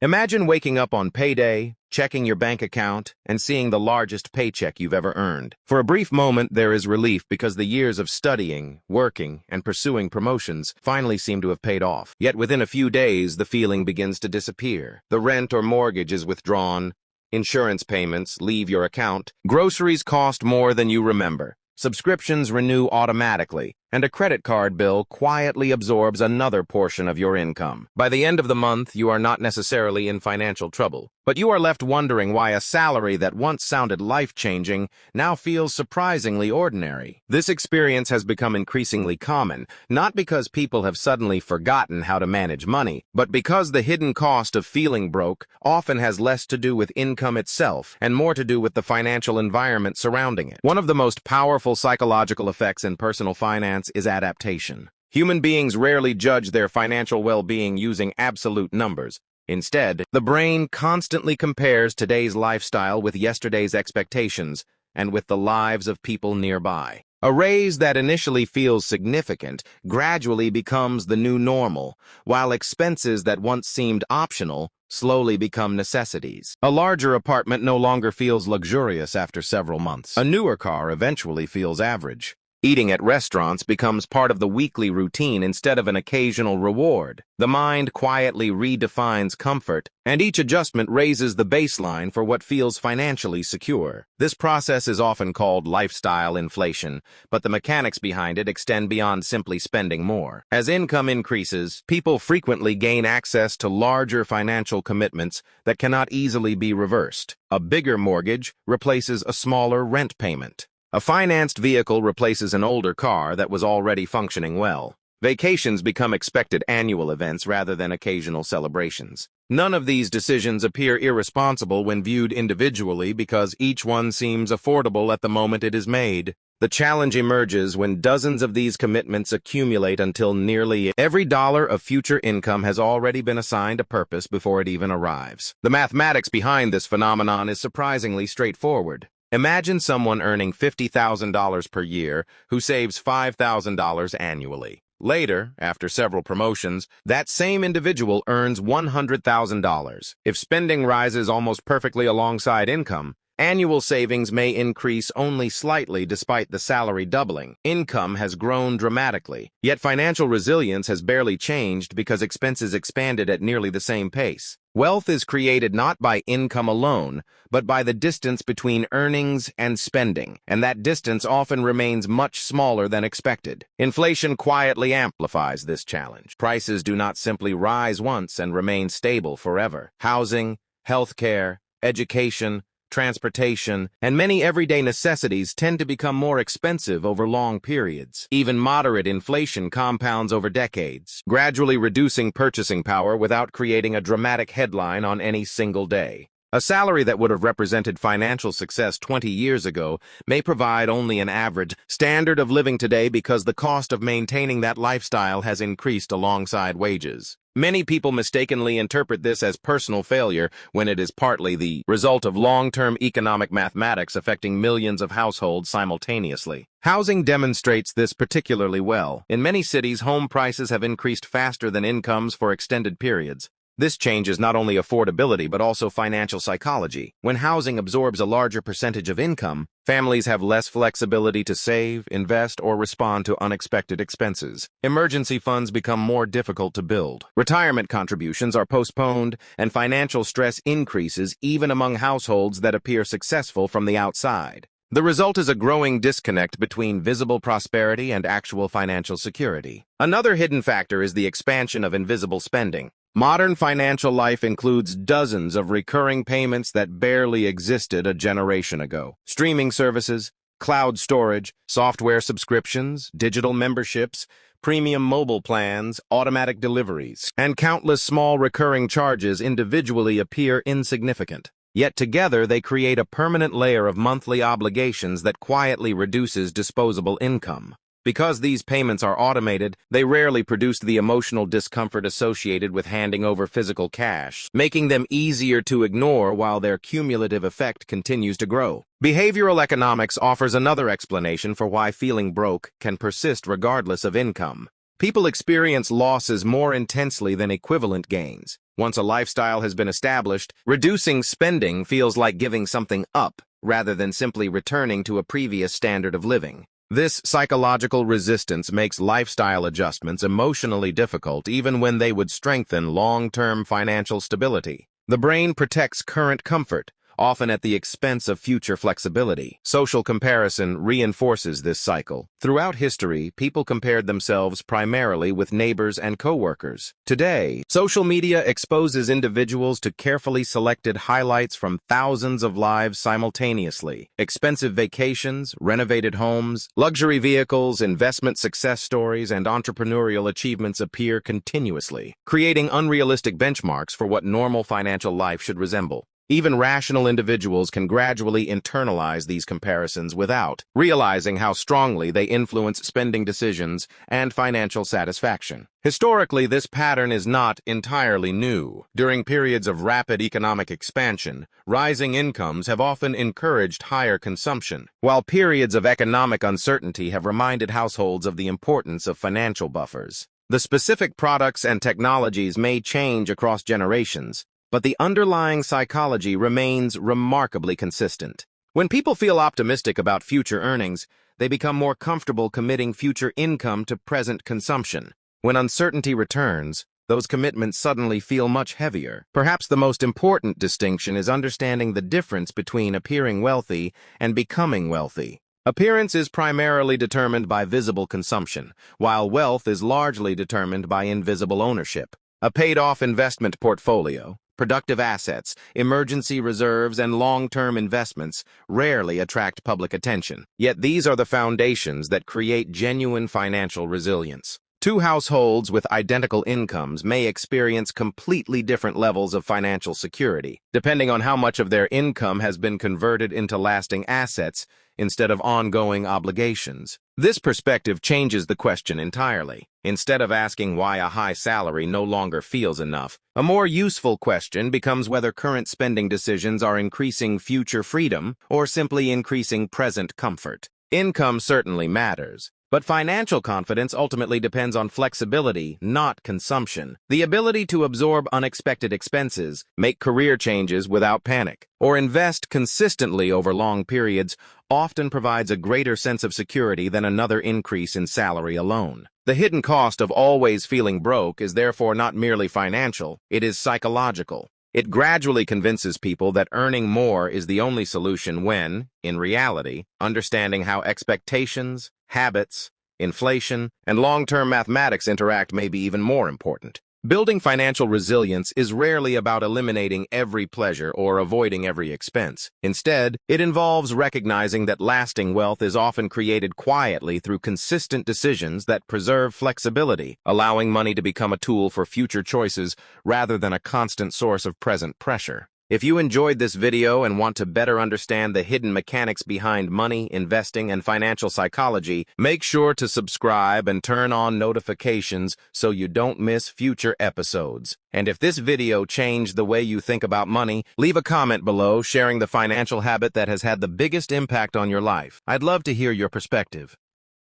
Imagine waking up on payday, checking your bank account, and seeing the largest paycheck you've ever earned. For a brief moment, there is relief because the years of studying, working, and pursuing promotions finally seem to have paid off. Yet within a few days, the feeling begins to disappear. The rent or mortgage is withdrawn, insurance payments leave your account, groceries cost more than you remember, subscriptions renew automatically, and a credit card bill quietly absorbs another portion of your income. By the end of the month, you are not necessarily in financial trouble, but you are left wondering why a salary that once sounded life-changing now feels surprisingly ordinary. This experience has become increasingly common, not because people have suddenly forgotten how to manage money, but because the hidden cost of feeling broke often has less to do with income itself and more to do with the financial environment surrounding it. One of the most powerful psychological effects in personal finance is adaptation. Human beings rarely judge their financial well-being using absolute numbers. Instead, the brain constantly compares today's lifestyle with yesterday's expectations and with the lives of people nearby. A raise that initially feels significant gradually becomes the new normal, while expenses that once seemed optional slowly become necessities. A larger apartment no longer feels luxurious after several months. A newer car eventually feels average. Eating at restaurants becomes part of the weekly routine instead of an occasional reward. The mind quietly redefines comfort, and each adjustment raises the baseline for what feels financially secure. This process is often called lifestyle inflation, but the mechanics behind it extend beyond simply spending more. As income increases, people frequently gain access to larger financial commitments that cannot easily be reversed. A bigger mortgage replaces a smaller rent payment. A financed vehicle replaces an older car that was already functioning well. Vacations become expected annual events rather than occasional celebrations. None of these decisions appear irresponsible when viewed individually because each one seems affordable at the moment it is made. The challenge emerges when dozens of these commitments accumulate until nearly every dollar of future income has already been assigned a purpose before it even arrives. The mathematics behind this phenomenon is surprisingly straightforward. Imagine someone earning $50,000 per year who saves $5,000 annually. Later, after several promotions, that same individual earns $100,000. If spending rises almost perfectly alongside income, annual savings may increase only slightly despite the salary doubling. Income has grown dramatically, yet financial resilience has barely changed because expenses expanded at nearly the same pace. Wealth is created not by income alone, but by the distance between earnings and spending, and that distance often remains much smaller than expected. Inflation quietly amplifies this challenge. Prices do not simply rise once and remain stable forever. Housing, healthcare, education, transportation, and many everyday necessities tend to become more expensive over long periods. Even moderate inflation compounds over decades, gradually reducing purchasing power without creating a dramatic headline on any single day. A salary that would have represented financial success 20 years ago may provide only an average standard of living today because the cost of maintaining that lifestyle has increased alongside wages. Many people mistakenly interpret this as personal failure when it is partly the result of long-term economic mathematics affecting millions of households simultaneously. Housing demonstrates this particularly well. In many cities, home prices have increased faster than incomes for extended periods. This changes not only affordability but also financial psychology. When housing absorbs a larger percentage of income, families have less flexibility to save, invest, or respond to unexpected expenses. Emergency funds become more difficult to build. Retirement contributions are postponed, and financial stress increases even among households that appear successful from the outside. The result is a growing disconnect between visible prosperity and actual financial security. Another hidden factor is the expansion of invisible spending. Modern financial life includes dozens of recurring payments that barely existed a generation ago. Streaming services, cloud storage, software subscriptions, digital memberships, premium mobile plans, automatic deliveries, and countless small recurring charges individually appear insignificant. Yet together they create a permanent layer of monthly obligations that quietly reduces disposable income. Because these payments are automated, they rarely produce the emotional discomfort associated with handing over physical cash, making them easier to ignore while their cumulative effect continues to grow. Behavioral economics offers another explanation for why feeling broke can persist regardless of income. People experience losses more intensely than equivalent gains. Once a lifestyle has been established, reducing spending feels like giving something up rather than simply returning to a previous standard of living. This psychological resistance makes lifestyle adjustments emotionally difficult even when they would strengthen long-term financial stability. The brain protects current comfort, often at the expense of future flexibility. Social comparison reinforces this cycle. Throughout history, people compared themselves primarily with neighbors and coworkers. Today, social media exposes individuals to carefully selected highlights from thousands of lives simultaneously. Expensive vacations, renovated homes, luxury vehicles, investment success stories, and entrepreneurial achievements appear continuously, creating unrealistic benchmarks for what normal financial life should resemble. Even rational individuals can gradually internalize these comparisons without realizing how strongly they influence spending decisions and financial satisfaction. Historically, this pattern is not entirely new. During periods of rapid economic expansion, rising incomes have often encouraged higher consumption, while periods of economic uncertainty have reminded households of the importance of financial buffers. The specific products and technologies may change across generations, but the underlying psychology remains remarkably consistent. When people feel optimistic about future earnings, they become more comfortable committing future income to present consumption. When uncertainty returns, those commitments suddenly feel much heavier. Perhaps the most important distinction is understanding the difference between appearing wealthy and becoming wealthy. Appearance is primarily determined by visible consumption, while wealth is largely determined by invisible ownership. A paid-off investment portfolio, productive assets, emergency reserves, and long-term investments rarely attract public attention. Yet these are the foundations that create genuine financial resilience. Two households with identical incomes may experience completely different levels of financial security, depending on how much of their income has been converted into lasting assets instead of ongoing obligations. This perspective changes the question entirely. Instead of asking why a high salary no longer feels enough, a more useful question becomes whether current spending decisions are increasing future freedom or simply increasing present comfort. Income certainly matters, but financial confidence ultimately depends on flexibility, not consumption. The ability to absorb unexpected expenses, make career changes without panic, or invest consistently over long periods often provides a greater sense of security than another increase in salary alone. The hidden cost of always feeling broke is therefore not merely financial, it is psychological. It gradually convinces people that earning more is the only solution when, in reality, understanding how expectations, habits, inflation, and long-term mathematics interact may be even more important. Building financial resilience is rarely about eliminating every pleasure or avoiding every expense. Instead, it involves recognizing that lasting wealth is often created quietly through consistent decisions that preserve flexibility, allowing money to become a tool for future choices rather than a constant source of present pressure. If you enjoyed this video and want to better understand the hidden mechanics behind money, investing, and financial psychology, make sure to subscribe and turn on notifications so you don't miss future episodes. And if this video changed the way you think about money, leave a comment below sharing the financial habit that has had the biggest impact on your life. I'd love to hear your perspective.